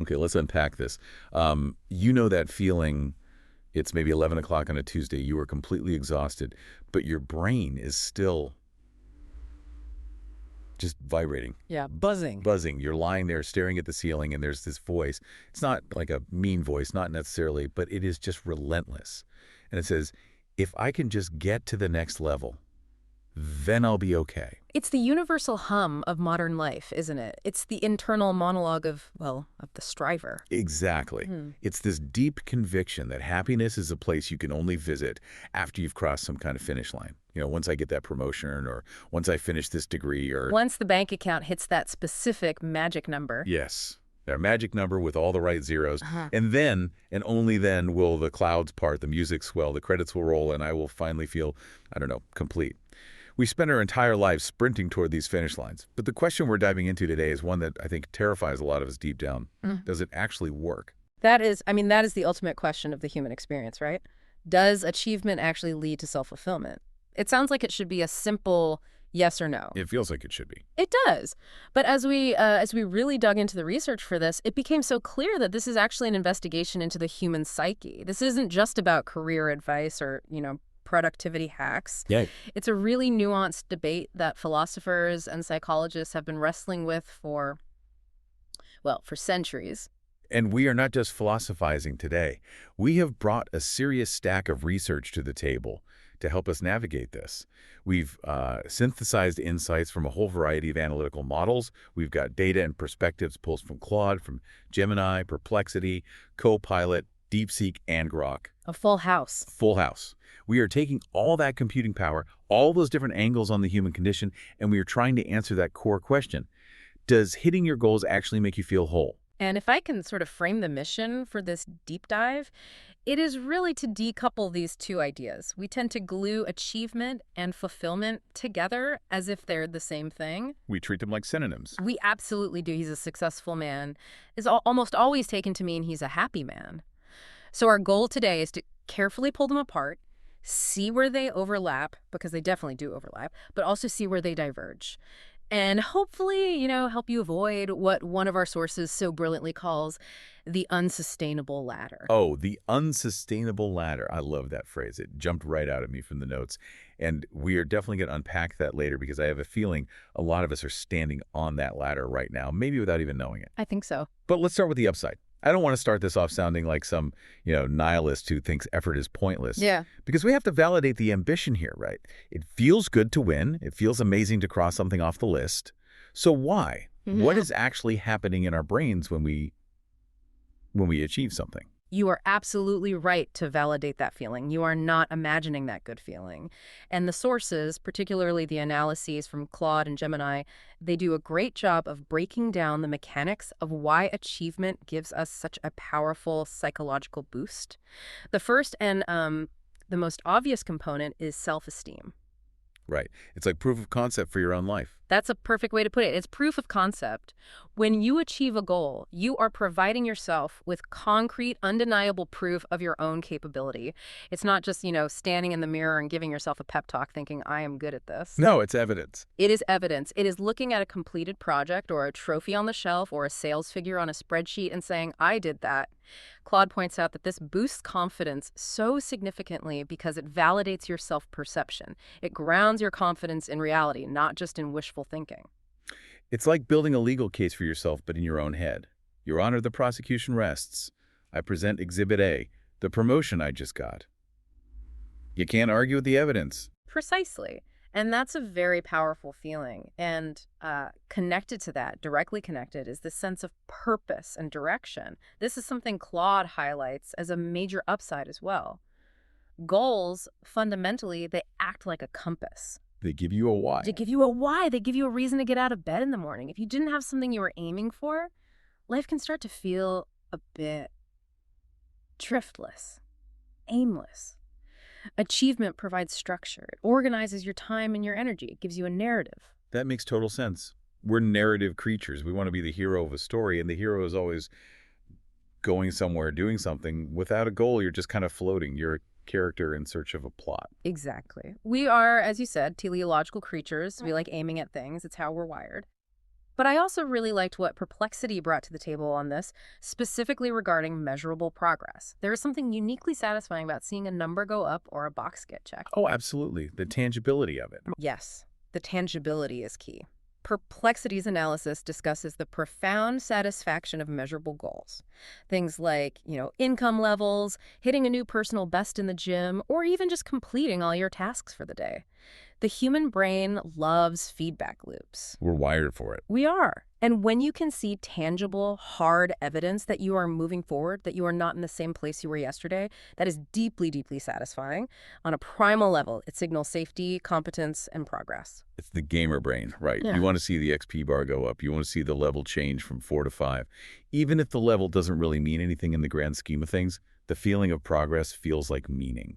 Okay, let's unpack this. You know that feeling, it's maybe 11 o'clock on a Tuesday, you are completely exhausted, but your brain is still just vibrating. Yeah, buzzing. Buzzing. You're lying there staring at the ceiling, and there's this voice. It's not like a mean voice, not necessarily, but it is just relentless. And it says, if I can just get to the next level, then I'll be okay. It's the universal hum of modern life, isn't it? It's the internal monologue of, well, of the striver. Exactly. It's this deep conviction that happiness is a place you can only visit after you've crossed some kind of finish line. You know, once I get that promotion, or once I finish this degree, or... Once the bank account hits that specific magic number. Yes. Their magic number with all the right zeros. And then, and only then, will the clouds part, the music swell, the credits will roll, and I will finally feel, I don't know, complete. We spend our entire lives sprinting toward these finish lines. But the question we're diving into today is one that I think terrifies a lot of us deep down. Does it actually work? That is the ultimate question of the human experience, right? Does achievement actually lead to self-fulfillment? It sounds like it should be a simple yes or no. It feels like it should be. It does. But as we really dug into the research for this, it became so clear that this is actually an investigation into the human psyche. This isn't just about career advice or, productivity hacks. Yeah. It's a really nuanced debate that philosophers and psychologists have been wrestling with for centuries. And we are not just philosophizing today. We have brought a serious stack of research to the table to help us navigate this. We've synthesized insights from a whole variety of analytical models. We've got data and perspectives pulled from Claude, from Gemini, Perplexity, Copilot, DeepSeek, and Grok. A full house. Full house. We are taking all that computing power, all those different angles on the human condition, and we are trying to answer that core question. Does hitting your goals actually make you feel whole? And if I can sort of frame the mission for this deep dive, it is really to decouple these two ideas. We tend to glue achievement and fulfillment together as if they're the same thing. We treat them like synonyms. We absolutely do. He's a successful man is almost always taken to mean he's a happy man. So our goal today is to carefully pull them apart, see where they overlap, because they definitely do overlap, but also see where they diverge. And hopefully, help you avoid what one of our sources so brilliantly calls the unsustainable ladder. Oh, the unsustainable ladder. I love that phrase. It jumped right out at me from the notes. And we are definitely going to unpack that later, because I have a feeling a lot of us are standing on that ladder right now, maybe without even knowing it. I think so. But let's start with the upside. I don't want to start this off sounding like some, nihilist who thinks effort is pointless. Yeah. Because we have to validate the ambition here, right? It feels good to win. It feels amazing to cross something off the list. So why? What is actually happening in our brains when we achieve something? You are absolutely right to validate that feeling. You are not imagining that good feeling. And the sources, particularly the analyses from Claude and Gemini, they do a great job of breaking down the mechanics of why achievement gives us such a powerful psychological boost. The first and the most obvious component is self-esteem. Right. It's like proof of concept for your own life. That's a perfect way to put it. It's proof of concept. When you achieve a goal, you are providing yourself with concrete, undeniable proof of your own capability. It's not just, standing in the mirror and giving yourself a pep talk thinking, I am good at this. No, it's evidence. It is evidence. It is looking at a completed project or a trophy on the shelf or a sales figure on a spreadsheet and saying, I did that. Claude points out that this boosts confidence so significantly because it validates your self-perception. It grounds your confidence in reality, not just in wishful thinking. It's like building a legal case for yourself, but in your own head. Your Honor, the prosecution rests. I present Exhibit A, the promotion I just got. You can't argue with the evidence. Precisely. And that's a very powerful feeling. And connected to that, directly connected, is the sense of purpose and direction. This is something Claude highlights as a major upside as well. Goals, fundamentally, they act like a compass. They give you a why. They give you a why. They give you a reason to get out of bed in the morning. If you didn't have something you were aiming for, life can start to feel a bit driftless, aimless. Achievement provides structure. It organizes your time and your energy. It gives you a narrative. That makes total sense. We're narrative creatures. We want to be the hero of a story, and the hero is always going somewhere, doing something. Without a goal, you're just kind of floating. You're a character in search of a plot. Exactly. We are, as you said, teleological creatures. We like aiming at things. It's how we're wired. But I also really liked what Perplexity brought to the table on this, specifically regarding measurable progress. There is something uniquely satisfying about seeing a number go up or a box get checked. Oh, absolutely. The tangibility of it. Yes, the tangibility is key. Perplexity's analysis discusses the profound satisfaction of measurable goals. Things like, income levels, hitting a new personal best in the gym, or even just completing all your tasks for the day. The human brain loves feedback loops. We're wired for it. We are. And when you can see tangible, hard evidence that you are moving forward, that you are not in the same place you were yesterday, that is deeply, deeply satisfying. On a primal level, it signals safety, competence, and progress. It's the gamer brain, right? Yeah. You want to see the XP bar go up. You want to see the level change from 4 to 5. Even if the level doesn't really mean anything in the grand scheme of things, the feeling of progress feels like meaning.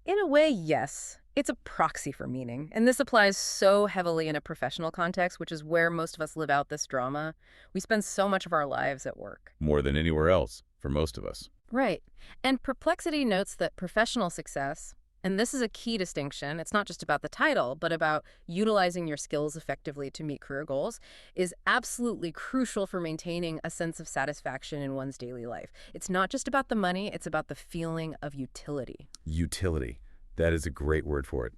In a way, yes. It's a proxy for meaning, and this applies so heavily in a professional context, which is where most of us live out this drama. We spend so much of our lives at work. More than anywhere else, for most of us. Right. And Perplexity notes that professional success, and this is a key distinction, it's not just about the title, but about utilizing your skills effectively to meet career goals, is absolutely crucial for maintaining a sense of satisfaction in one's daily life. It's not just about the money, it's about the feeling of utility. Utility. That is a great word for it.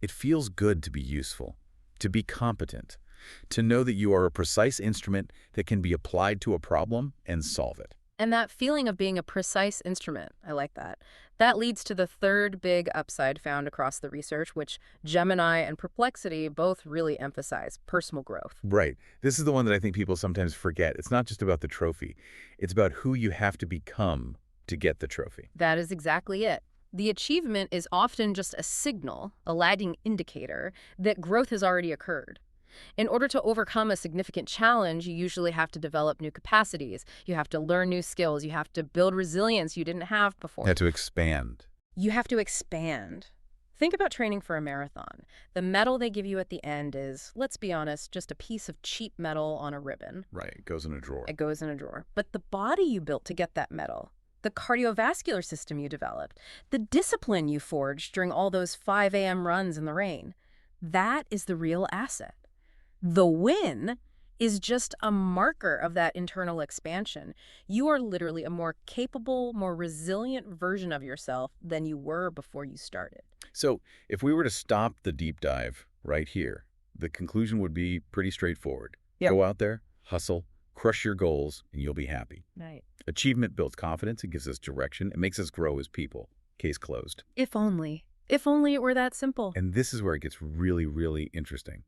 It feels good to be useful, to be competent, to know that you are a precise instrument that can be applied to a problem and solve it. And that feeling of being a precise instrument, I like that. That leads to the third big upside found across the research, which Gemini and Perplexity both really emphasize: personal growth. Right. This is the one that I think people sometimes forget. It's not just about the trophy. It's about who you have to become to get the trophy. That is exactly it. The achievement is often just a signal, a lagging indicator, that growth has already occurred. In order to overcome a significant challenge, you usually have to develop new capacities. You have to learn new skills. You have to build resilience you didn't have before. You have to expand. You have to expand. Think about training for a marathon. The medal they give you at the end is, let's be honest, just a piece of cheap metal on a ribbon. Right. It goes in a drawer. It goes in a drawer. But the body you built to get that medal, the cardiovascular system you developed, the discipline you forged during all those 5 a.m. runs in the rain, that is the real asset. The win is just a marker of that internal expansion. You are literally a more capable, more resilient version of yourself than you were before you started. So if we were to stop the deep dive right here, the conclusion would be pretty straightforward. Yep. Go out there, hustle, crush your goals, and you'll be happy. Right. Achievement builds confidence. It gives us direction. It makes us grow as people. Case closed. If only. If only it were that simple. And this is where it gets really, really interesting.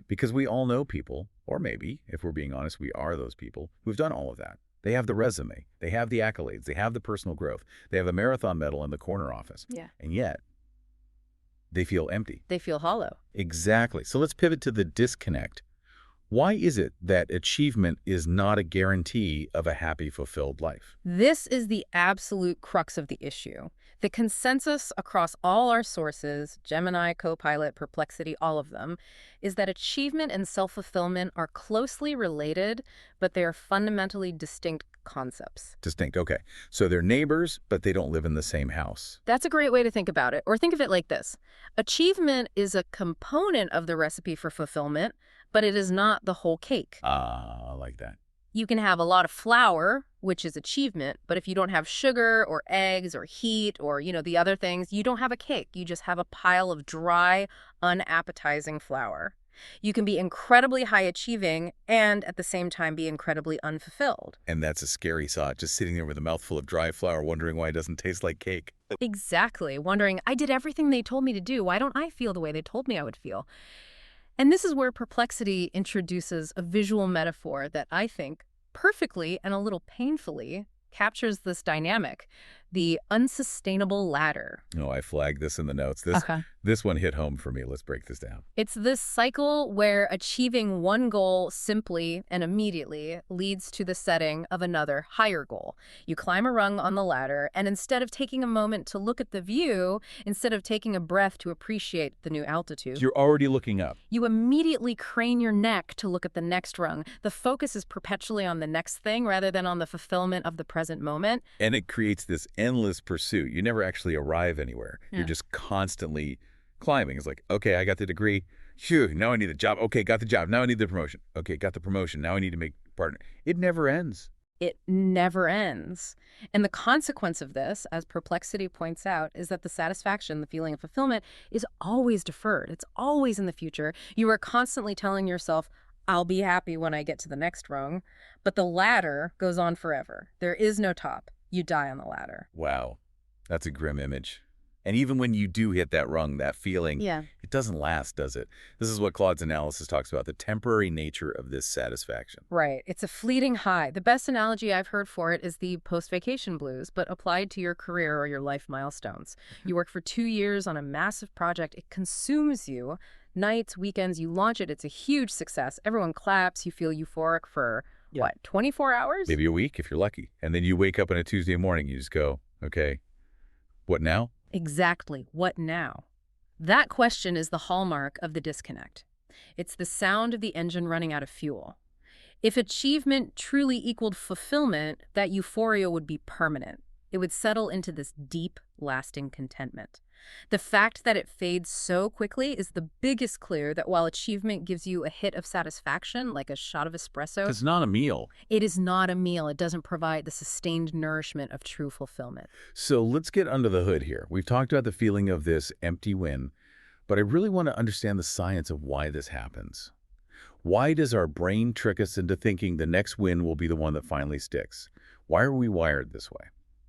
Because we all know people, or maybe, if we're being honest, we are those people who've done all of that. They have the resume. They have the accolades. They have the personal growth. They have a marathon medal in the corner office. Yeah. And yet, they feel empty. They feel hollow. Exactly. So let's pivot to the disconnect. Why is it that achievement is not a guarantee of a happy, fulfilled life? This is the absolute crux of the issue. The consensus across all our sources, Gemini, Copilot, Perplexity, all of them, is that achievement and self-fulfillment are closely related, but they are fundamentally distinct concepts. Distinct, okay. So they're neighbors, but they don't live in the same house. That's a great way to think about it. Or think of it like this. Achievement is a component of the recipe for fulfillment, but it is not the whole cake. I like that. You can have a lot of flour, which is achievement, but if you don't have sugar or eggs or heat or, the other things, you don't have a cake. You just have a pile of dry, unappetizing flour. You can be incredibly high achieving and at the same time be incredibly unfulfilled. And that's a scary thought, just sitting there with a mouthful of dry flour, wondering why it doesn't taste like cake. Exactly. Wondering, I did everything they told me to do. Why don't I feel the way they told me I would feel? And this is where Perplexity introduces a visual metaphor that I think perfectly and a little painfully captures this dynamic, the unsustainable ladder. No, I flagged this in the notes. This one hit home for me. Let's break this down. It's this cycle where achieving one goal simply and immediately leads to the setting of another higher goal. You climb a rung on the ladder, and instead of taking a moment to look at the view, instead of taking a breath to appreciate the new altitude, You're already looking up. you immediately crane your neck to look at the next rung. The focus is perpetually on the next thing rather than on the fulfillment of the present moment. And it creates this endless pursuit. You never actually arrive anywhere. Yeah. You're just constantly climbing. It's like, okay, I got the degree. Phew, now I need the job. Okay, got the job. Now I need the promotion. Okay, got the promotion. Now I need to make partner. It never ends. It never ends. And the consequence of this, as Perplexity points out, is that the satisfaction, the feeling of fulfillment, is always deferred. It's always in the future. You are constantly telling yourself, I'll be happy when I get to the next rung. But the ladder goes on forever. There is no top. You die on the ladder. Wow, that's a grim image. And even when you do hit that rung, that feeling, Yeah. it doesn't last, does it? This is what Claude's analysis talks about, the temporary nature of this satisfaction. Right. It's a fleeting high. The best analogy I've heard for it is the post-vacation blues, but applied to your career or your life milestones. You work for 2 years on a massive project. It consumes you. Nights, weekends, you launch it. It's a huge success. Everyone claps. You feel euphoric for, what, 24 hours? Maybe a week if you're lucky. And then you wake up on a Tuesday morning, you just go, okay, what now? Exactly. What now? That question is the hallmark of the disconnect. It's the sound of the engine running out of fuel. If achievement truly equaled fulfillment, that euphoria would be permanent. It would settle into this deep, lasting contentment. The fact that it fades so quickly is the biggest clue that while achievement gives you a hit of satisfaction, like a shot of espresso, It's not a meal. it is not a meal. It doesn't provide the sustained nourishment of true fulfillment. So let's get under the hood here. We've talked about the feeling of this empty win, but I really want to understand the science of why this happens. Why does our brain trick us into thinking the next win will be the one that finally sticks? Why are we wired this way?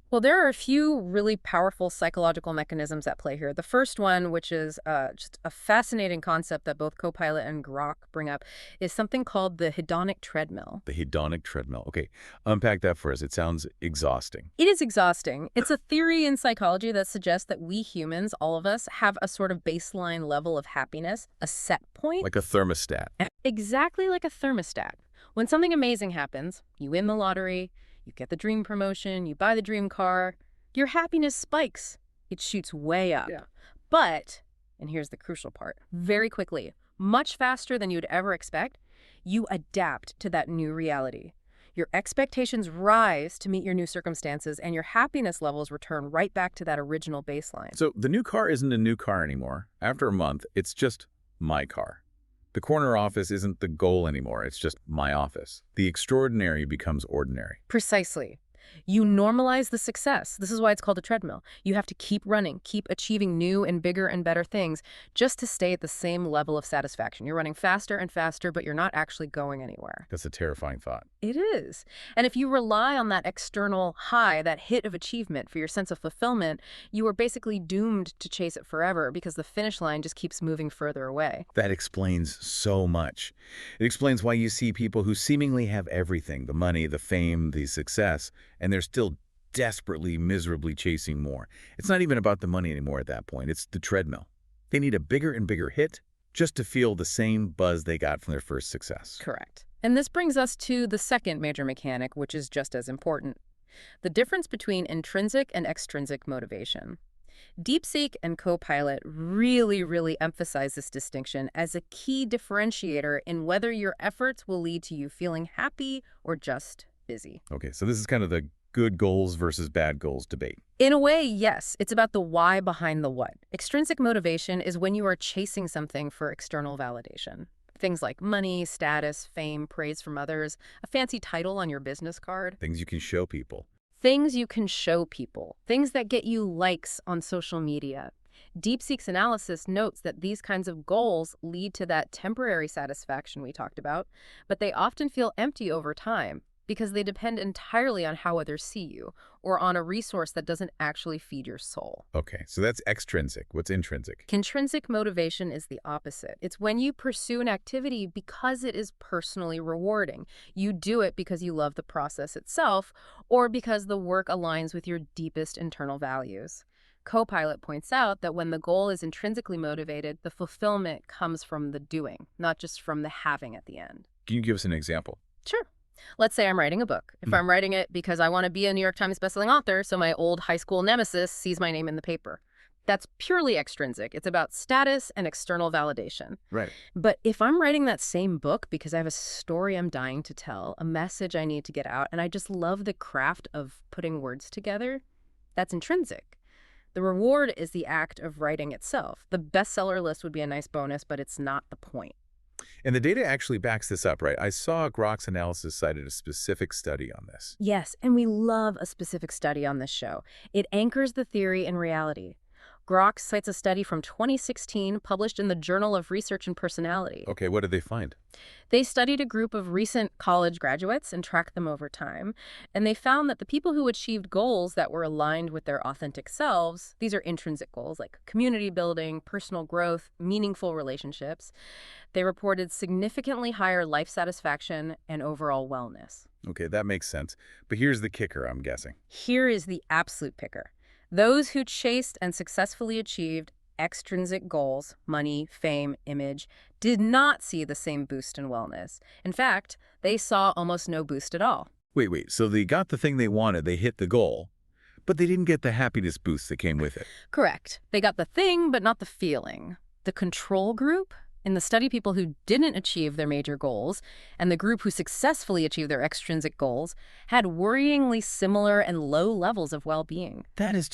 Well, there are a few really powerful psychological mechanisms at play here. The first one, which is just a fascinating concept that both Copilot and Grok bring up, is something called the hedonic treadmill. The hedonic treadmill. Okay, unpack that for us. It sounds exhausting. It is exhausting. It's a theory in psychology that suggests that we humans, all of us, have a sort of baseline level of happiness, a set point. Like a thermostat. Exactly like a thermostat. When something amazing happens, you win the lottery, you get the dream promotion, you buy the dream car, your happiness spikes. It shoots way up. Yeah. But, and here's the crucial part, very quickly, much faster than you'd ever expect, you adapt to that new reality. Your expectations rise to meet your new circumstances, and your happiness levels return right back to that original baseline. So the new car isn't a new car anymore. After a month, it's just my car. The corner office isn't the goal anymore. It's just my office. The extraordinary becomes ordinary. Precisely. You normalize the success. This is why it's called a treadmill. You have to keep running, keep achieving new and bigger and better things just to stay at the same level of satisfaction. You're running faster and faster, but you're not actually going anywhere. That's a terrifying thought. It is. And if you rely on that external high, that hit of achievement for your sense of fulfillment, you are basically doomed to chase it forever because the finish line just keeps moving further away. That explains so much. It explains why you see people who seemingly have everything, the money, the fame, the success, and they're still desperately, miserably chasing more. It's not even about the money anymore at that point. It's the treadmill. They need a bigger and bigger hit just to feel the same buzz they got from their first success. Correct. And this brings us to the second major mechanic, which is just as important. The difference between intrinsic and extrinsic motivation. DeepSeek and Copilot really emphasize this distinction as a key differentiator in whether your efforts will lead to you feeling happy or just busy. Okay, so this is kind of the good goals versus bad goals debate. In a way, yes. It's about the why behind the what. Extrinsic motivation is when you are chasing something for external validation. Things like money, status, fame, praise from others, a fancy title on your business card. Things you can show people. Things you can show people. Things that get you likes on social media. DeepSeek's analysis notes that these kinds of goals lead to that temporary satisfaction we talked about, but they often feel empty over time, because they depend entirely on how others see you, or on a resource that doesn't actually feed your soul. Okay, so that's extrinsic. What's intrinsic? Intrinsic motivation is the opposite. It's when you pursue an activity because it is personally rewarding. You do it because you love the process itself, or because the work aligns with your deepest internal values. Copilot points out that when the goal is intrinsically motivated, the fulfillment comes from the doing, not just from the having at the end. Can you give us an example? Sure. Let's say I'm writing a book. If I'm writing it because I want to be a New York Times bestselling author, so my old high school nemesis sees my name in the paper. That's purely extrinsic. It's about status and external validation. Right. But if I'm writing that same book because I have a story I'm dying to tell, a message I need to get out, and I just love the craft of putting words together, that's intrinsic. The reward is the act of writing itself. The bestseller list would be a nice bonus, but it's not the point. And the data actually backs this up, right? I saw Grok's analysis cited a specific study on this. Yes, and we love a specific study on this show. It anchors the theory in reality. Grok cites a study from 2016 published in the Journal of Research and Personality. Okay, what did they find? They studied a group of recent college graduates and tracked them over time, and they found that the people who achieved goals that were aligned with their authentic selves, these are intrinsic goals like community building, personal growth, meaningful relationships, they reported significantly higher life satisfaction and overall wellness. Okay, that makes sense. But here's the kicker, I'm guessing. Here is the absolute picker. Those who chased and successfully achieved extrinsic goals, money, fame, image, did not see the same boost in wellness. In fact, they saw almost no boost at all. Wait, so they got the thing they wanted, they hit the goal, but they didn't get the happiness boost that came with it. Correct. They got the thing, but not the feeling. The control group, in the study, people who didn't achieve their major goals, and the group who successfully achieved their extrinsic goals, had worryingly similar and low levels of well-being. That is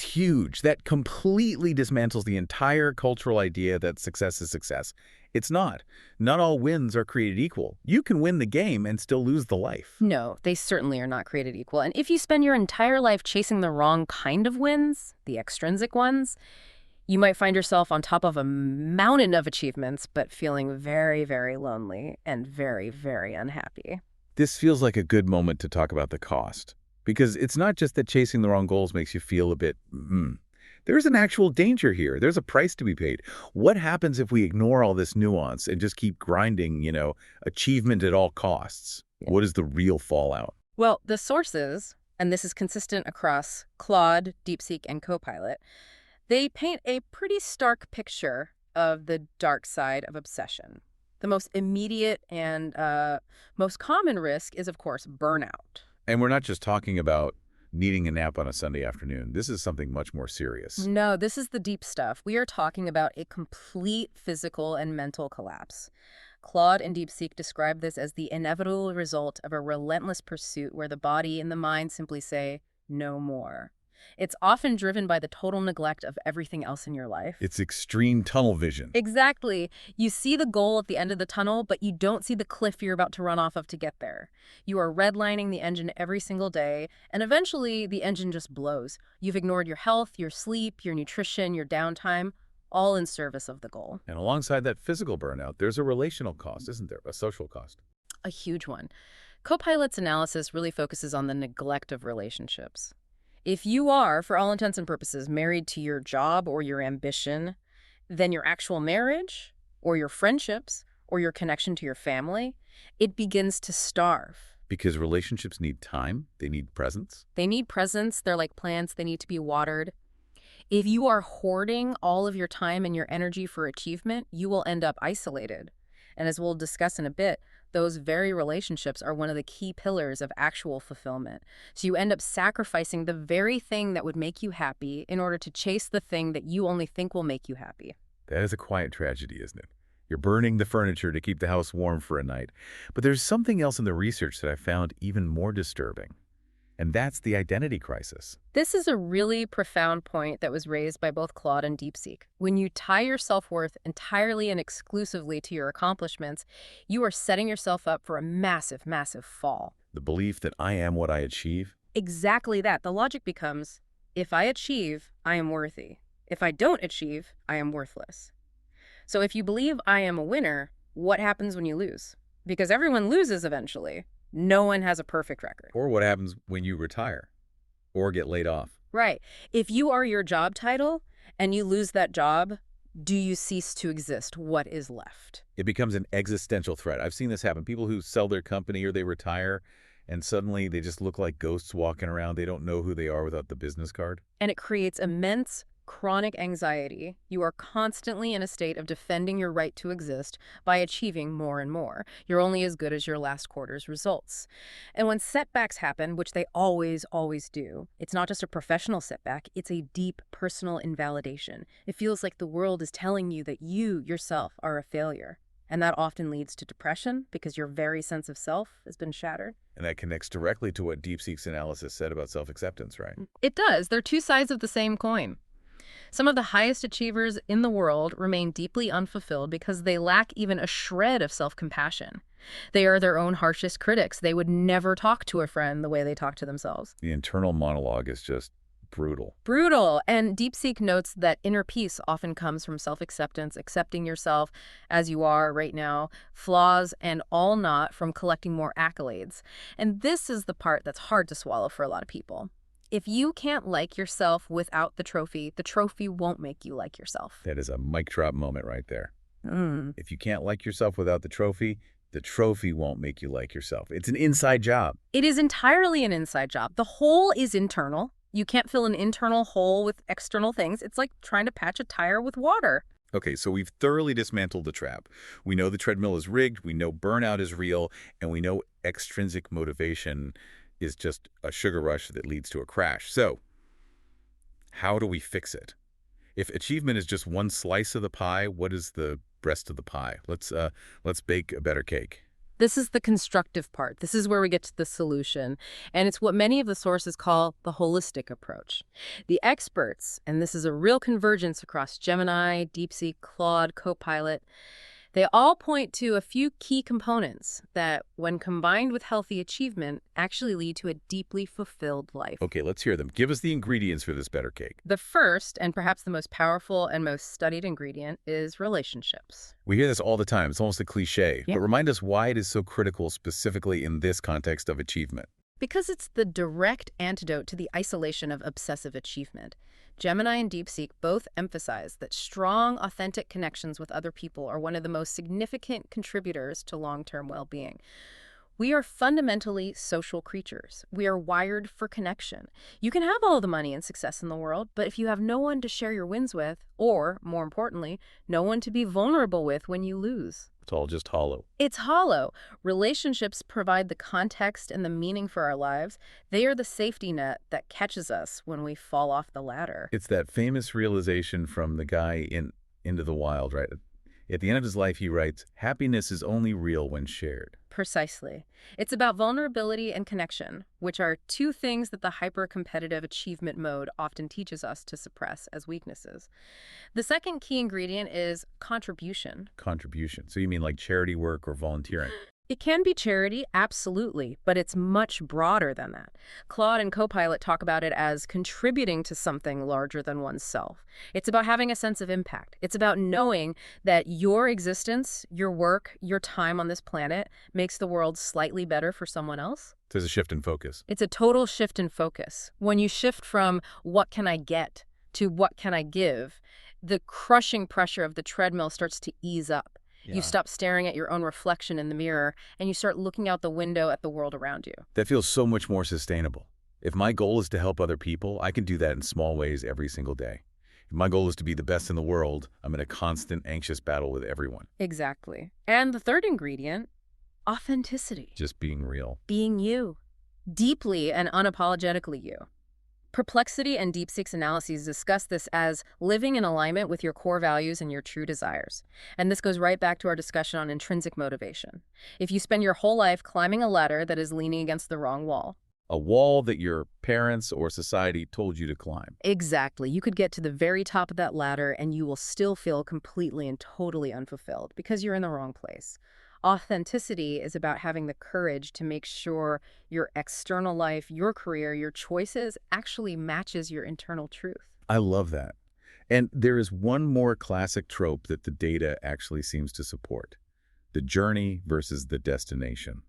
huge. That completely dismantles the entire cultural idea that success is success. It's not. Not all wins are created equal. You can win the game and still lose the life. No, they certainly are not created equal. And if you spend your entire life chasing the wrong kind of wins, the extrinsic ones, you might find yourself on top of a mountain of achievements, but feeling very, very lonely and very, very unhappy. This feels like a good moment to talk about the cost. Because it's not just that chasing the wrong goals makes you feel a bit, There's an actual danger here. There's a price to be paid. What happens if we ignore all this nuance and just keep grinding, achievement at all costs? Yeah. What is the real fallout? Well, the sources, and this is consistent across Claude, DeepSeek, and Copilot, they paint a pretty stark picture of the dark side of obsession. The most immediate and most common risk is, of course, burnout. And we're not just talking about needing a nap on a Sunday afternoon. This is something much more serious. No, this is the deep stuff. We are talking about a complete physical and mental collapse. Claude and DeepSeek describe this as the inevitable result of a relentless pursuit where the body and the mind simply say, no more. It's often driven by the total neglect of everything else in your life. It's extreme tunnel vision. Exactly. You see the goal at the end of the tunnel, but you don't see the cliff you're about to run off of to get there. You are redlining the engine every single day, and eventually the engine just blows. You've ignored your health, your sleep, your nutrition, your downtime, all in service of the goal. And alongside that physical burnout, there's a relational cost, isn't there? A social cost. A huge one. Copilot's analysis really focuses on the neglect of relationships. If you are, for all intents and purposes, married to your job or your ambition, then your actual marriage or your friendships or your connection to your family, it begins to starve. Because relationships need time, they need presence. They need presence. They're like plants. They need to be watered. If you are hoarding all of your time and your energy for achievement, you will end up isolated. And as we'll discuss in a bit, those very relationships are one of the key pillars of actual fulfillment. So you end up sacrificing the very thing that would make you happy in order to chase the thing that you only think will make you happy. That is a quiet tragedy, isn't it? You're burning the furniture to keep the house warm for a night. But there's something else in the research that I found even more disturbing. And that's the identity crisis. This is a really profound point that was raised by both Claude and DeepSeek. When you tie your self-worth entirely and exclusively to your accomplishments, you are setting yourself up for a massive, massive fall. The belief that I am what I achieve? Exactly that. The logic becomes, if I achieve, I am worthy. If I don't achieve, I am worthless. So if you believe I am a winner, what happens when you lose? Because everyone loses eventually. No one has a perfect record. Or what happens when you retire or get laid off? Right. If you are your job title and you lose that job, do you cease to exist? What is left? It becomes an existential threat. I've seen this happen. People who sell their company or they retire and suddenly they just look like ghosts walking around. They don't know who they are without the business card. And it creates immense chronic anxiety. You are constantly in a state of defending your right to exist by achieving more and more. You're only as good as your last quarter's results. And when setbacks happen, which they always, always do, it's not just a professional setback, it's a deep personal invalidation. It feels like the world is telling you that you yourself are a failure. And that often leads to depression because your very sense of self has been shattered. And that connects directly to what DeepSeek's analysis said about self-acceptance, right? It does. They're two sides of the same coin. Some of the highest achievers in the world remain deeply unfulfilled because they lack even a shred of self-compassion. They are their own harshest critics. They would never talk to a friend the way they talk to themselves. The internal monologue is just brutal. Brutal. And DeepSeek notes that inner peace often comes from self-acceptance, accepting yourself as you are right now, flaws and all, not from collecting more accolades. And this is the part that's hard to swallow for a lot of people. If you can't like yourself without the trophy won't make you like yourself. That is a mic drop moment right there. Mm. If you can't like yourself without the trophy won't make you like yourself. It's an inside job. It is entirely an inside job. The hole is internal. You can't fill an internal hole with external things. It's like trying to patch a tire with water. Okay, so we've thoroughly dismantled the trap. We know the treadmill is rigged, we know burnout is real, and we know extrinsic motivation is just a sugar rush that leads to a crash. So, how do we fix it? If achievement is just one slice of the pie, what is the rest of the pie? Let's bake a better cake. This is the constructive part. This is where we get to the solution. And it's what many of the sources call the holistic approach. The experts, and this is a real convergence across Gemini, DeepSeek, Claude, Copilot, they all point to a few key components that, when combined with healthy achievement, actually lead to a deeply fulfilled life. Okay, let's hear them. Give us the ingredients for this better cake. The first, and perhaps the most powerful and most studied ingredient, is relationships. We hear this all the time. It's almost a cliche. Yeah. But remind us why it is so critical specifically in this context of achievement. Because it's the direct antidote to the isolation of obsessive achievement. Gemini and DeepSeek both emphasize that strong, authentic connections with other people are one of the most significant contributors to long-term well-being. We are fundamentally social creatures. We are wired for connection. You can have all the money and success in the world, but if you have no one to share your wins with, or, more importantly, no one to be vulnerable with when you lose, It's all just hollow. it's hollow. Relationships provide the context and the meaning for our lives. They are the safety net that catches us when we fall off the ladder. It's that famous realization from the guy in Into the Wild, right? At the end of his life, he writes, "Happiness is only real when shared." Precisely. It's about vulnerability and connection, which are two things that the hyper-competitive achievement mode often teaches us to suppress as weaknesses. The second key ingredient is contribution. Contribution. So you mean like charity work or volunteering? It can be charity, absolutely, but it's much broader than that. Claude and Copilot talk about it as contributing to something larger than oneself. It's about having a sense of impact. It's about knowing that your existence, your work, your time on this planet makes the world slightly better for someone else. There's a shift in focus. It's a total shift in focus. When you shift from what can I get to what can I give, the crushing pressure of the treadmill starts to ease up. Yeah. You stop staring at your own reflection in the mirror, and you start looking out the window at the world around you. That feels so much more sustainable. If my goal is to help other people, I can do that in small ways every single day. If my goal is to be the best in the world, I'm in a constant, anxious battle with everyone. Exactly. And the third ingredient, authenticity. Just being real. Being you. Deeply and unapologetically you. Perplexity and DeepSeek's analyses discuss this as living in alignment with your core values and your true desires. And this goes right back to our discussion on intrinsic motivation. If you spend your whole life climbing a ladder that is leaning against the wrong wall. A wall that your parents or society told you to climb. Exactly. You could get to the very top of that ladder and you will still feel completely and totally unfulfilled because you're in the wrong place. Authenticity is about having the courage to make sure your external life, your career, your choices actually matches your internal truth. I love that. And there is one more classic trope that the data actually seems to support. The journey versus the destination.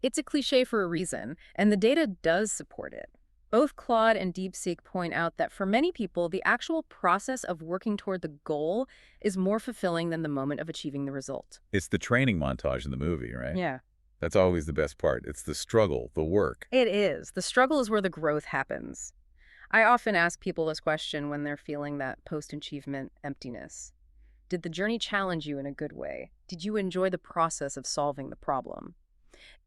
It's a cliche for a reason, and the data does support it. Both Claude and DeepSeek point out that for many people, the actual process of working toward the goal is more fulfilling than the moment of achieving the result. It's the training montage in the movie, right? Yeah. That's always the best part. It's the struggle, the work. It is. The struggle is where the growth happens. I often ask people this question when they're feeling that post-achievement emptiness. Did the journey challenge you in a good way? Did you enjoy the process of solving the problem?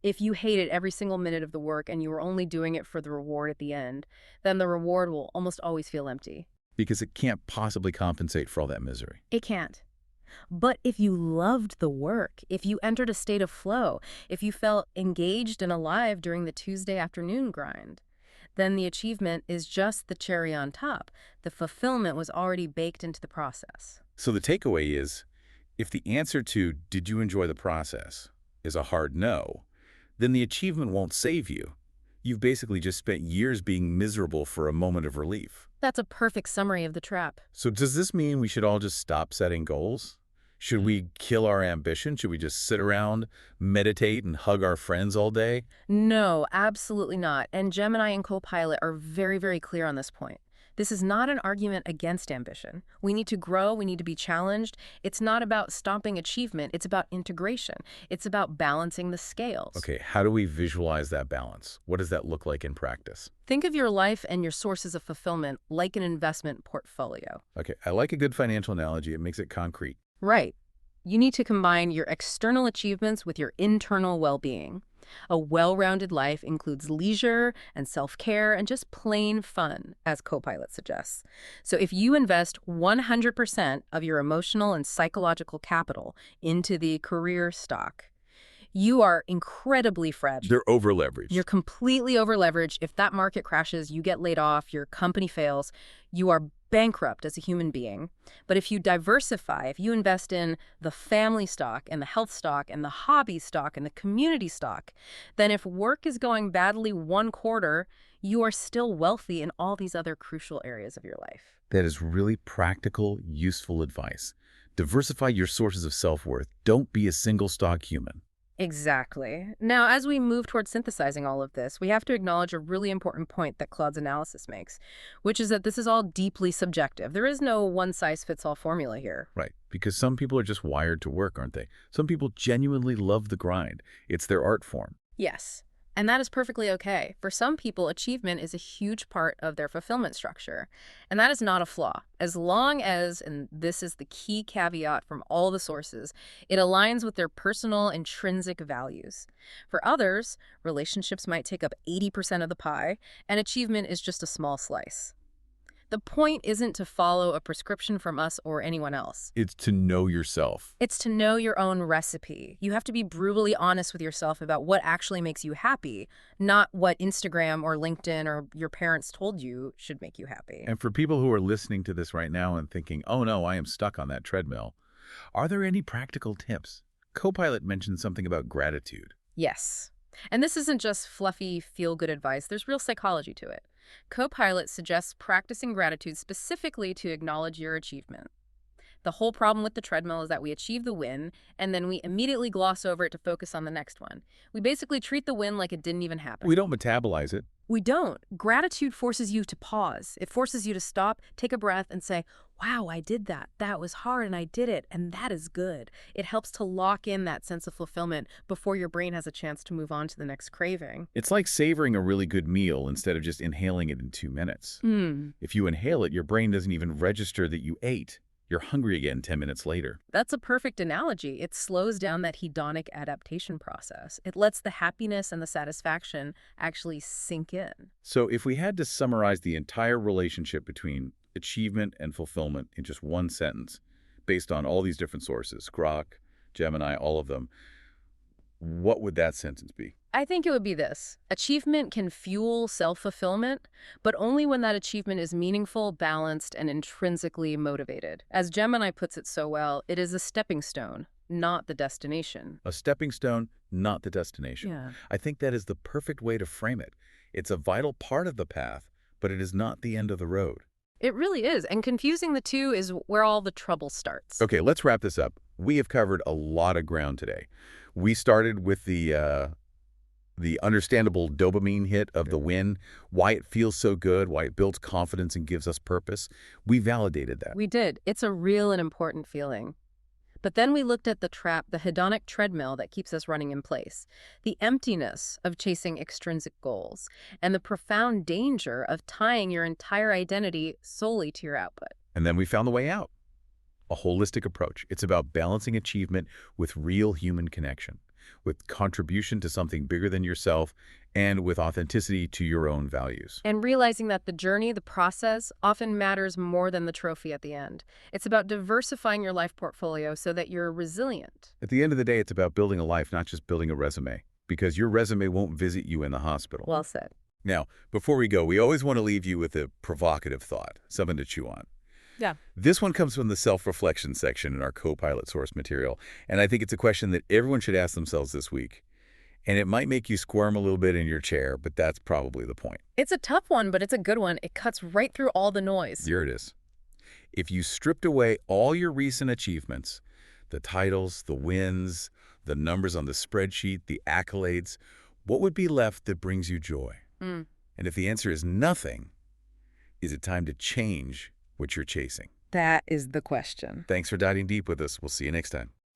If you hated every single minute of the work and you were only doing it for the reward at the end, then the reward will almost always feel empty. Because it can't possibly compensate for all that misery. It can't. But if you loved the work, if you entered a state of flow, if you felt engaged and alive during the Tuesday afternoon grind, then the achievement is just the cherry on top. The fulfillment was already baked into the process. So the takeaway is, if the answer to "did you enjoy the process" is a hard no, then the achievement won't save you. You've basically just spent years being miserable for a moment of relief. That's a perfect summary of the trap. So does this mean we should all just stop setting goals? Should we kill our ambition? Should we just sit around, meditate, and hug our friends all day? No, absolutely not. And Gemini and Copilot are very, very clear on this point. This is not an argument against ambition. We need to grow. We need to be challenged. It's not about stopping achievement. It's about integration. It's about balancing the scales. Okay, how do we visualize that balance? What does that look like in practice? Think of your life and your sources of fulfillment like an investment portfolio. Okay, I like a good financial analogy. It makes it concrete. Right. You need to combine your external achievements with your internal well-being. A well-rounded life includes leisure and self-care and just plain fun, as Copilot suggests. So if you invest 100% of your emotional and psychological capital into the career stock, you are incredibly fragile. They're over-leveraged. You're completely over-leveraged. If that market crashes, you get laid off, your company fails, you are bankrupt as a human being. But if you diversify, if you invest in the family stock and the health stock and the hobby stock and the community stock, then if work is going badly one quarter, you are still wealthy in all these other crucial areas of your life. That is really practical, useful advice. Diversify your sources of self-worth. Don't be a single stock human. Exactly. Now, as we move towards synthesizing all of this, we have to acknowledge a really important point that Claude's analysis makes, which is that this is all deeply subjective. There is no one-size-fits-all formula here. Right, because some people are just wired to work, aren't they? Some people genuinely love the grind. It's their art form. Yes. And that is perfectly okay. For some people, achievement is a huge part of their fulfillment structure. And that is not a flaw. As long as, and this is the key caveat from all the sources, it aligns with their personal intrinsic values. For others, relationships might take up 80% of the pie, and achievement is just a small slice. The point isn't to follow a prescription from us or anyone else. It's to know yourself. It's to know your own recipe. You have to be brutally honest with yourself about what actually makes you happy, not what Instagram or LinkedIn or your parents told you should make you happy. And for people who are listening to this right now and thinking, oh no, I am stuck on that treadmill, are there any practical tips? Copilot mentioned something about gratitude. Yes. And this isn't just fluffy, feel-good advice. There's real psychology to it. Copilot suggests practicing gratitude specifically to acknowledge your achievement. The whole problem with the treadmill is that we achieve the win, and then we immediately gloss over it to focus on the next one. We basically treat the win like it didn't even happen. We don't metabolize it. We don't. Gratitude forces you to pause. It forces you to stop, take a breath, and say, wow, I did that. That was hard, and I did it, and that is good. It helps to lock in that sense of fulfillment before your brain has a chance to move on to the next craving. It's like savoring a really good meal instead of just inhaling it in 2 minutes. If you inhale it, your brain doesn't even register that you ate. You're hungry again 10 minutes later. That's a perfect analogy. It slows down that hedonic adaptation process. It lets the happiness and the satisfaction actually sink in. So if we had to summarize the entire relationship between achievement and fulfillment in just one sentence, based on all these different sources, Grok, Gemini, all of them, what would that sentence be? I think it would be this. Achievement can fuel self-fulfillment, but only when that achievement is meaningful, balanced, and intrinsically motivated. As Gemini puts it so well, it is a stepping stone, not the destination. A stepping stone, not the destination. Yeah. I think that is the perfect way to frame it. It's a vital part of the path, but it is not the end of the road. It really is, and confusing the two is where all the trouble starts. Okay, let's wrap this up. We have covered a lot of ground today. We started with the understandable dopamine hit of the win, why it feels so good, why it builds confidence and gives us purpose. We validated that. We did. It's a real and important feeling. But then we looked at the trap, the hedonic treadmill that keeps us running in place, the emptiness of chasing extrinsic goals, and the profound danger of tying your entire identity solely to your output. And then we found the way out. A holistic approach. It's about balancing achievement with real human connection. with contribution to something bigger than yourself, and with authenticity to your own values. And realizing that the journey, the process, often matters more than the trophy at the end. It's about diversifying your life portfolio so that you're resilient. At the end of the day, it's about building a life, not just building a resume, because your resume won't visit you in the hospital. Well said. Now, before we go, we always want to leave you with a provocative thought, something to chew on. Yeah. This one comes from the self-reflection section in our Copilot source material, and I think it's a question that everyone should ask themselves this week. And it might make you squirm a little bit in your chair, but that's probably the point. It's a tough one, but it's a good one. It cuts right through all the noise. Here it is. If you stripped away all your recent achievements, the titles, the wins, the numbers on the spreadsheet, the accolades, what would be left that brings you joy? Mm. And if the answer is nothing, is it time to change what you're chasing? That is the question. Thanks for diving deep with us. We'll see you next time.